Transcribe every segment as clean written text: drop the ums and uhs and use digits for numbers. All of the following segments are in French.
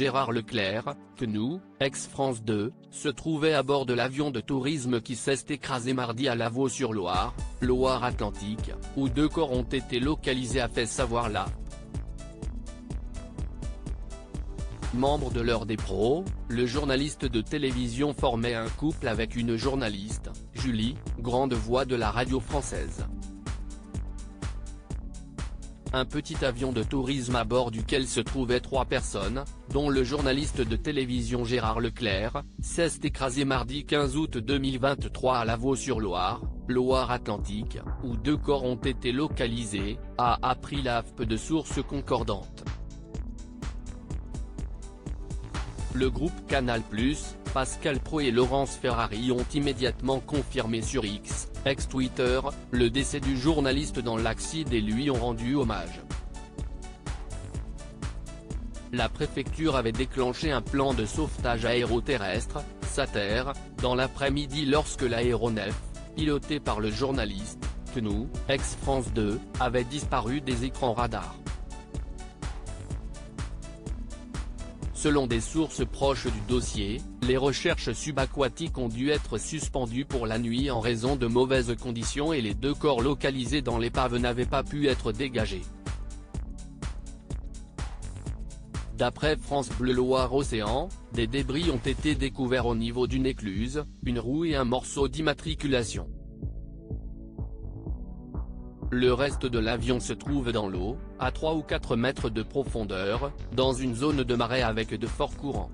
Gérard Leclerc, CNews, ex-France 2, se trouvait à bord de l'avion de tourisme qui s'est écrasé mardi à Lavaux-sur-Loire, Loire-Atlantique, où 2 corps ont été localisés, a fait savoir la. Membre de l'heure des pros, le journaliste de télévision formait un couple avec une journaliste, Julie, grande voix de la radio française. Un petit avion de tourisme à bord duquel se trouvaient 3 personnes, dont le journaliste de télévision Gérard Leclerc, s'est écrasé mardi 15 août 2023 à Lavaux-sur-Loire, Loire-Atlantique, où 2 corps ont été localisés, a appris l'AFP de sources concordantes. Le groupe Canal+, Pascal Praud et Laurence Ferrari ont immédiatement confirmé sur X, ex-Twitter, le décès du journaliste dans l'accident et lui ont rendu hommage. La préfecture avait déclenché un plan de sauvetage aéroterrestre, SATER, dans l'après-midi lorsque l'aéronef, piloté par le journaliste, CNews, ex-France 2, avait disparu des écrans radars. Selon des sources proches du dossier, les recherches subaquatiques ont dû être suspendues pour la nuit en raison de mauvaises conditions et les 2 corps localisés dans l'épave n'avaient pas pu être dégagés. D'après France Bleu Loire-Océan, des débris ont été découverts au niveau d'une écluse, une roue et un morceau d'immatriculation. Le reste de l'avion se trouve dans l'eau, à 3 ou 4 mètres de profondeur, dans une zone de marais avec de forts courants.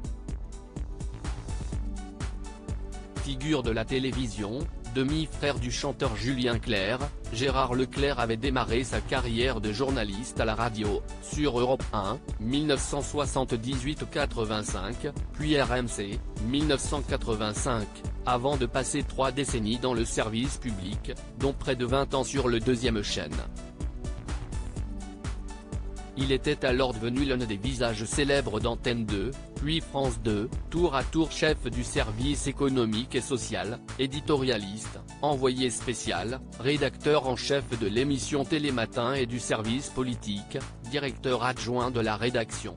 Figure de la télévision, demi-frère du chanteur Julien Clerc, Gérard Leclerc avait démarré sa carrière de journaliste à la radio, sur Europe 1, 1978-85, puis RMC, 1985, avant de passer 3 décennies dans le service public, dont près de 20 ans sur le 2e chaîne. Il était alors devenu l'un des visages célèbres d'Antenne 2, puis France 2, tour à tour chef du service économique et social, éditorialiste, envoyé spécial, rédacteur en chef de l'émission Télématin et du service politique, directeur adjoint de la rédaction.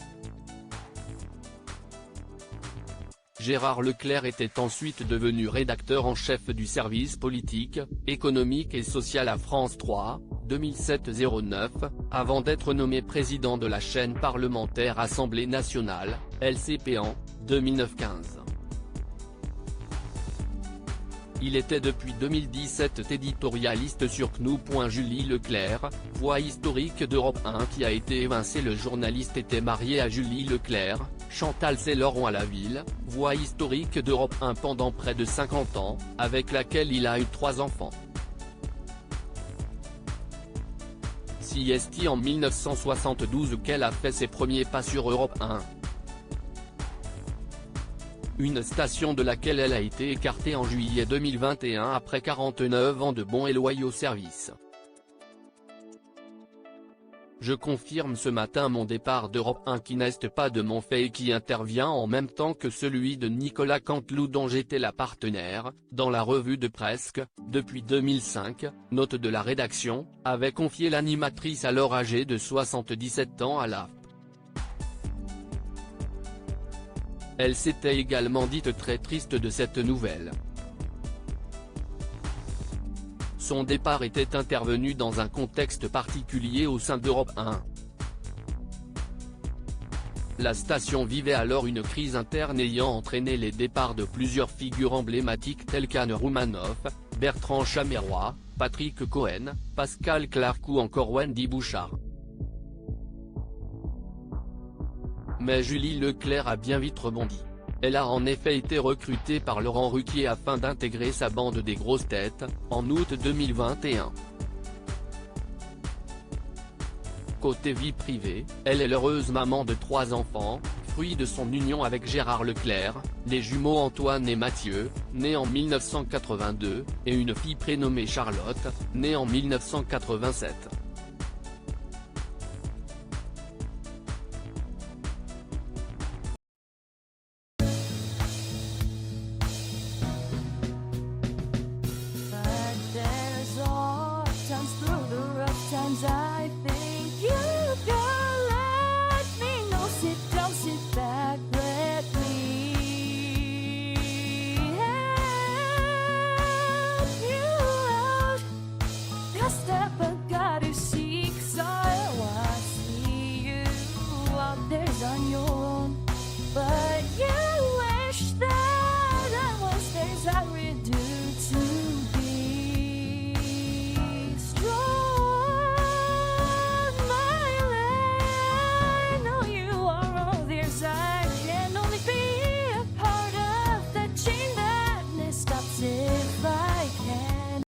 Gérard Leclerc était ensuite devenu rédacteur en chef du service politique, économique et social à France 3, 2007-09, avant d'être nommé président de la chaîne parlementaire Assemblée nationale, LCP en 2009-15. Il était depuis 2017 éditorialiste sur CNews. Julie Leclerc, voix historique d'Europe 1 qui a été évincée. Le journaliste était marié à Julie Leclerc, Chantal Ceylan à la ville, voix historique d'Europe 1 pendant près de 50 ans, avec laquelle il a eu 3 enfants. C'est en 1972 qu'elle a fait ses premiers pas sur Europe 1. Une station de laquelle elle a été écartée en juillet 2021 après 49 ans de bons et loyaux services. Je confirme ce matin mon départ d'Europe 1 qui n'est pas de mon fait et qui intervient en même temps que celui de Nicolas Canteloup dont j'étais la partenaire, dans la revue de presse, depuis 2005, note de la rédaction, avait confié l'animatrice alors âgée de 77 ans à l'AFP. Elle s'était également dite très triste de cette nouvelle. Son départ était intervenu dans un contexte particulier au sein d'Europe 1. La station vivait alors une crise interne ayant entraîné les départs de plusieurs figures emblématiques telles qu'Anne Roumanoff, Bertrand Chameroy, Patrick Cohen, Pascal Clark ou encore Wendy Bouchard. Mais Julie Leclerc a bien vite rebondi. Elle a en effet été recrutée par Laurent Ruquier afin d'intégrer sa bande des grosses têtes, en août 2021. Côté vie privée, elle est l'heureuse maman de 3 enfants, fruit de son union avec Gérard Leclerc, les jumeaux Antoine et Mathieu, nés en 1982, et une fille prénommée Charlotte, née en 1987.